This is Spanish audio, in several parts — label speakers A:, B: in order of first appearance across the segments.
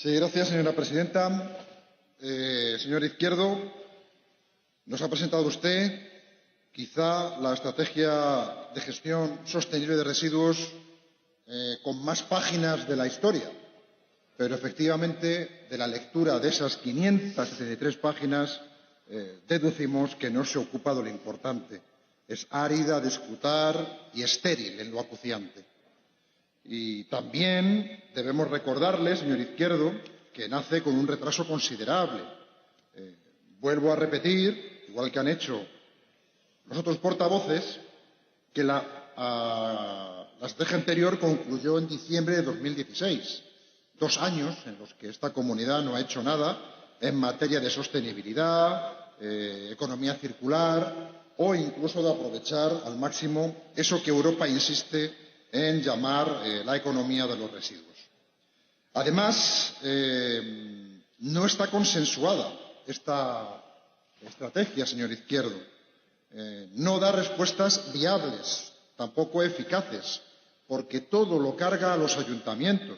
A: Señora presidenta. Señor Izquierdo, nos ha presentado usted quizá la estrategia de gestión sostenible de residuos con más páginas de la historia, pero efectivamente de la lectura de esas 573 páginas deducimos que no se ocupa de lo importante. Es árida de escrutar y estéril en lo acuciante. Y también debemos recordarle, señor Izquierdo, que nace con un retraso considerable. Vuelvo a repetir, igual que han hecho los otros portavoces, que la estrategia anterior concluyó en diciembre de 2016, 2 años en los que esta comunidad no ha hecho nada en materia de sostenibilidad, economía circular o incluso de aprovechar al máximo eso que Europa insiste en llamar la economía de los residuos. Además, no está consensuada esta estrategia, señor Izquierdo. No da respuestas viables, tampoco eficaces, porque todo lo carga a los ayuntamientos.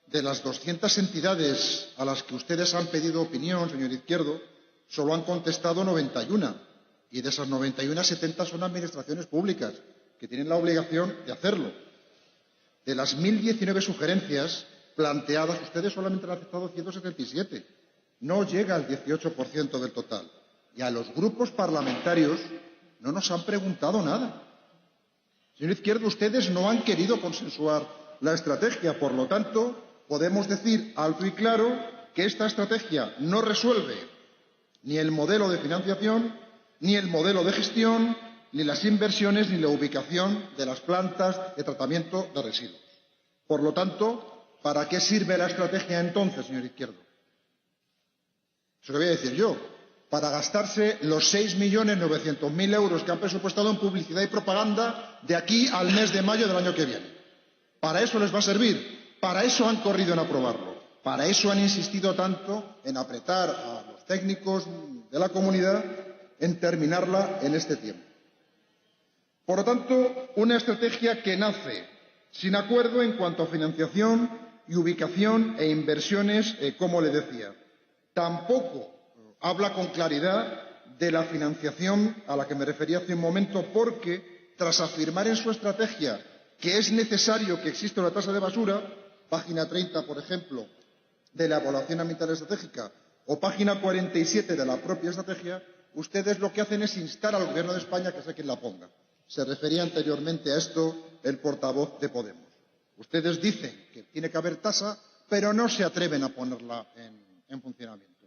A: De las 200 entidades a las que ustedes han pedido opinión, señor Izquierdo, solo han contestado 91, y de esas 91, 70 son administraciones públicas, que tienen la obligación de hacerlo. De las 1.019 sugerencias planteadas, ustedes solamente han aceptado 177. No llega al 18% del total. Y a los grupos parlamentarios no nos han preguntado nada. Señor Izquierdo, ustedes no han querido consensuar la estrategia. Por lo tanto, podemos decir alto y claro que esta estrategia no resuelve ni el modelo de financiación, ni el modelo de gestión, ni las inversiones, ni la ubicación de las plantas de tratamiento de residuos. Por lo tanto, ¿para qué sirve la estrategia entonces, señor Izquierdo? Eso lo voy a decir yo. Para gastarse los 6.900.000 euros que han presupuestado en publicidad y propaganda de aquí al mes de mayo del año que viene. ¿Para eso les va a servir? Para eso han corrido en aprobarlo. Para eso han insistido tanto en apretar a los técnicos de la comunidad en terminarla en este tiempo. Por lo tanto, una estrategia que nace sin acuerdo en cuanto a financiación y ubicación e inversiones, como le decía. Tampoco habla con claridad de la financiación a la que me refería hace un momento, porque tras afirmar en su estrategia que es necesario que exista una tasa de basura, página 30, por ejemplo, de la evaluación ambiental estratégica, o página 47 de la propia estrategia, ustedes lo que hacen es instar al Gobierno de España que sea quien la ponga. Se refería anteriormente a esto el portavoz de Podemos. Ustedes dicen que tiene que haber tasa, pero no se atreven a ponerla en funcionamiento.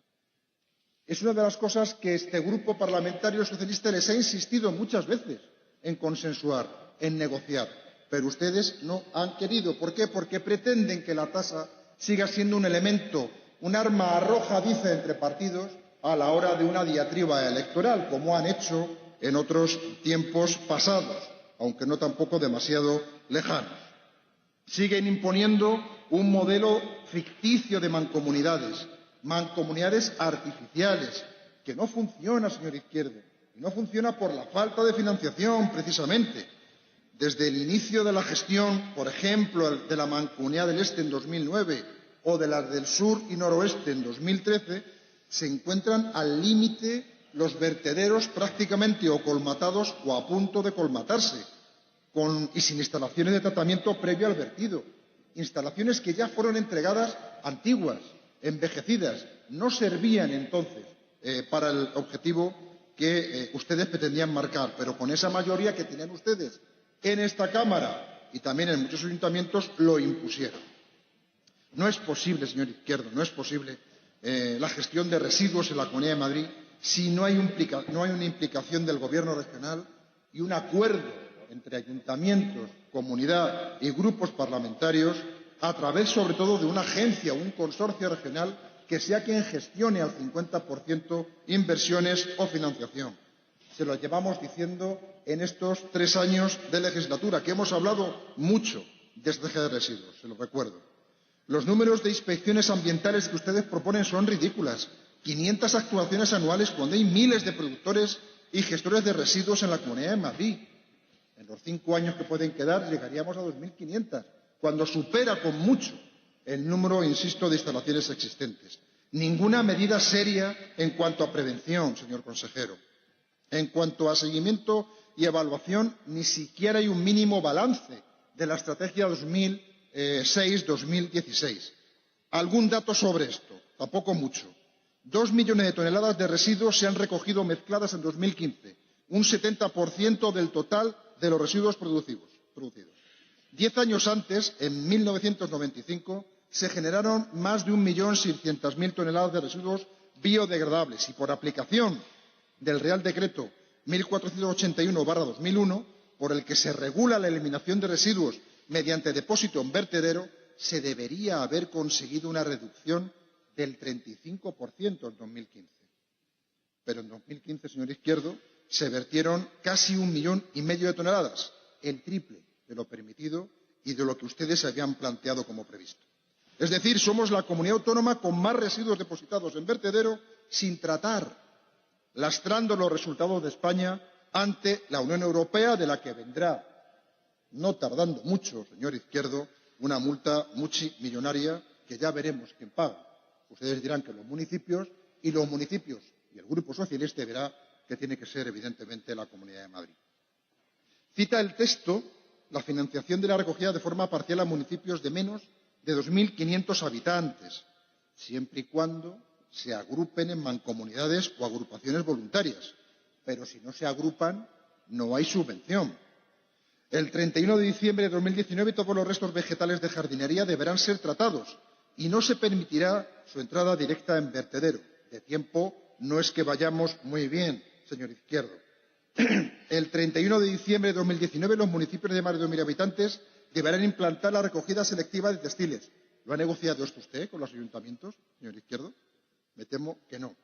A: Es una de las cosas que este grupo parlamentario socialista les ha insistido muchas veces en consensuar, en negociar, pero ustedes no han querido. ¿Por qué? Porque pretenden que la tasa siga siendo un elemento, un arma arrojadiza entre partidos a la hora de una diatriba electoral, como han hecho en otros tiempos pasados, aunque no tampoco demasiado lejanos. Siguen imponiendo un modelo ficticio de mancomunidades artificiales, que no funciona, señor Izquierdo, y no funciona por la falta de financiación, precisamente. Desde el inicio de la gestión, por ejemplo, de la Mancomunidad del Este en 2009 o de las del Sur y Noroeste en 2013, se encuentran al límite los vertederos prácticamente o colmatados o a punto de colmatarse, y sin instalaciones de tratamiento previo al vertido. Instalaciones que ya fueron entregadas antiguas, envejecidas, no servían entonces para el objetivo que ustedes pretendían marcar, pero con esa mayoría que tenían ustedes en esta Cámara y también en muchos ayuntamientos lo impusieron. No es posible, señor Izquierdo, no es posible la gestión de residuos en la Comunidad de Madrid si no hay una implicación del Gobierno regional y un acuerdo entre ayuntamientos, comunidad y grupos parlamentarios, a través, sobre todo, de una agencia o un consorcio regional que sea quien gestione al 50% inversiones o financiación. Se lo llevamos diciendo en estos 3 años de legislatura, que hemos hablado mucho de estrategia de residuos, se lo recuerdo. Los números de inspecciones ambientales que ustedes proponen son ridículas. 500 actuaciones anuales cuando hay miles de productores y gestores de residuos en la Comunidad de Madrid. En los 5 años que pueden quedar llegaríamos a 2.500, cuando supera con mucho el número, insisto, de instalaciones existentes. Ninguna medida seria en cuanto a prevención, señor consejero. En cuanto a seguimiento y evaluación, ni siquiera hay un mínimo balance de la estrategia 2006-2016. ¿Algún dato sobre esto? Tampoco mucho. 2 millones de toneladas de residuos se han recogido mezcladas en 2015, un 70% del total de los residuos producidos. 10 años antes, en 1995, se generaron más de 1.600.000 toneladas de residuos biodegradables y, por aplicación del Real Decreto 1481/2001, por el que se regula la eliminación de residuos mediante depósito en vertedero, se debería haber conseguido una reducción del 35% en 2015. Pero en 2015, señor Izquierdo, se vertieron casi 1,5 millones de toneladas, el triple de lo permitido y de lo que ustedes habían planteado como previsto. Es decir, somos la comunidad autónoma con más residuos depositados en vertedero sin tratar, lastrando los resultados de España ante la Unión Europea, de la que vendrá, no tardando mucho, señor Izquierdo, una multa multimillonaria que ya veremos quién paga. Ustedes dirán que los municipios y el Grupo Socialista verá que tiene que ser, evidentemente, la Comunidad de Madrid. Cita el texto la financiación de la recogida de forma parcial a municipios de menos de 2.500 habitantes, siempre y cuando se agrupen en mancomunidades o agrupaciones voluntarias. Pero si no se agrupan, no hay subvención. El 31 de diciembre de 2019 todos los restos vegetales de jardinería deberán ser tratados y no se permitirá su entrada directa en vertedero. De tiempo no es que vayamos muy bien, señor Izquierdo. El 31 de diciembre de 2019 los municipios de más de 2.000 habitantes deberán implantar la recogida selectiva de textiles. ¿Lo ha negociado esto usted con los ayuntamientos, señor Izquierdo? Me temo que no.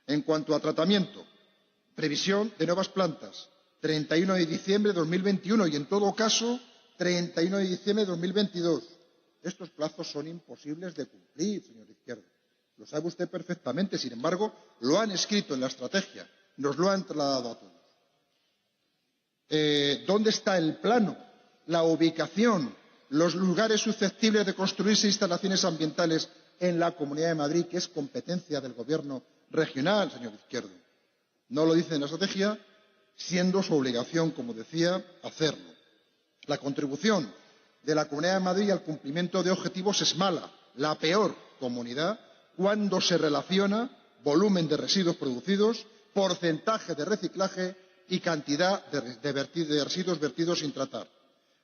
A: En cuanto a tratamiento, previsión de nuevas plantas, 31 de diciembre de 2021 y, en todo caso, 31 de diciembre de 2022. Estos plazos son imposibles de cumplir, señor Izquierdo. Lo sabe usted perfectamente. Sin embargo, lo han escrito en la estrategia, nos lo han trasladado a todos. ¿Dónde está el plano, la ubicación, los lugares susceptibles de construirse instalaciones ambientales en la Comunidad de Madrid, que es competencia del Gobierno regional, señor Izquierdo? No lo dice en la estrategia, siendo su obligación, como decía, hacerlo. La contribución de la Comunidad de Madrid al cumplimiento de objetivos es mala, la peor comunidad, cuando se relaciona volumen de residuos producidos, porcentaje de reciclaje y cantidad de residuos vertidos sin tratar.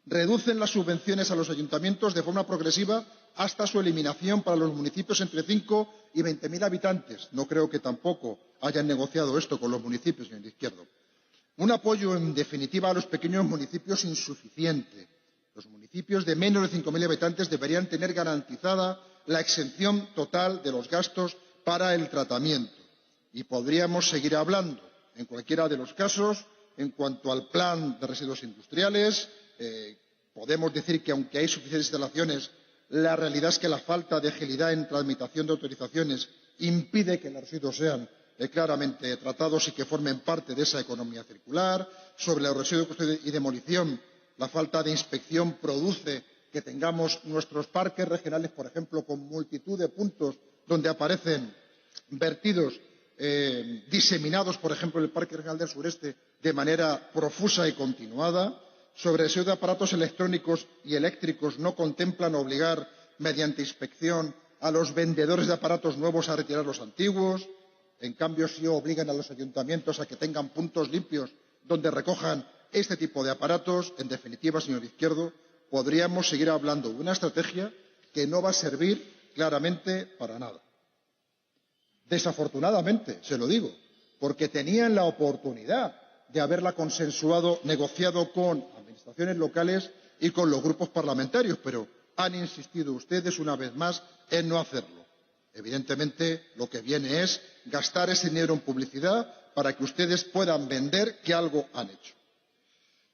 A: Reducen las subvenciones a los ayuntamientos de forma progresiva hasta su eliminación para los municipios entre 5 y 20.000 habitantes. No creo que tampoco hayan negociado esto con los municipios, señor Izquierdo. Un apoyo, en definitiva, a los pequeños municipios insuficiente. Los municipios de menos de 5.000 habitantes deberían tener garantizada la exención total de los gastos para el tratamiento. Y podríamos seguir hablando. En cualquiera de los casos, en cuanto al plan de residuos industriales, podemos decir que, aunque hay suficientes instalaciones, la realidad es que la falta de agilidad en tramitación de autorizaciones impide que los residuos sean claramente tratados y que formen parte de esa economía circular. Sobre los residuos y demolición, la falta de inspección produce que tengamos nuestros parques regionales, por ejemplo, con multitud de puntos donde aparecen vertidos diseminados, por ejemplo, en el Parque Regional del Sureste, de manera profusa y continuada. Sobre el residuo de aparatos electrónicos y eléctricos no contemplan obligar, mediante inspección, a los vendedores de aparatos nuevos a retirar los antiguos. En cambio, sí obligan a los ayuntamientos a que tengan puntos limpios donde recojan este tipo de aparatos. En definitiva, señor Izquierdo, podríamos seguir hablando de una estrategia que no va a servir claramente para nada. Desafortunadamente, se lo digo, porque tenían la oportunidad de haberla consensuado, negociado con administraciones locales y con los grupos parlamentarios, pero han insistido ustedes una vez más en no hacerlo. Evidentemente, lo que viene es gastar ese dinero en publicidad para que ustedes puedan vender que algo han hecho.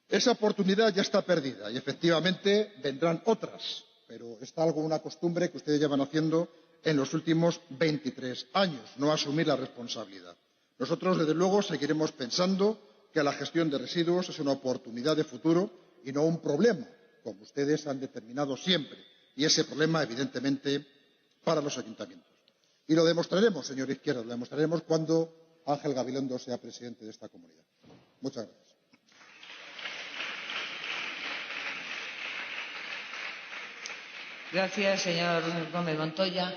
A: Esa oportunidad ya está perdida y, efectivamente, vendrán otras, pero es algo, una costumbre que ustedes llevan haciendo en los últimos 23 años, no asumir la responsabilidad. Nosotros, desde luego, seguiremos pensando que la gestión de residuos es una oportunidad de futuro y no un problema, como ustedes han determinado siempre. y ese problema, evidentemente, para los ayuntamientos. Y lo demostraremos, señor Izquierdo, lo demostraremos cuando Ángel Gabilondo sea presidente de esta comunidad. Muchas gracias.
B: Gracias, señor Gómez Montoya.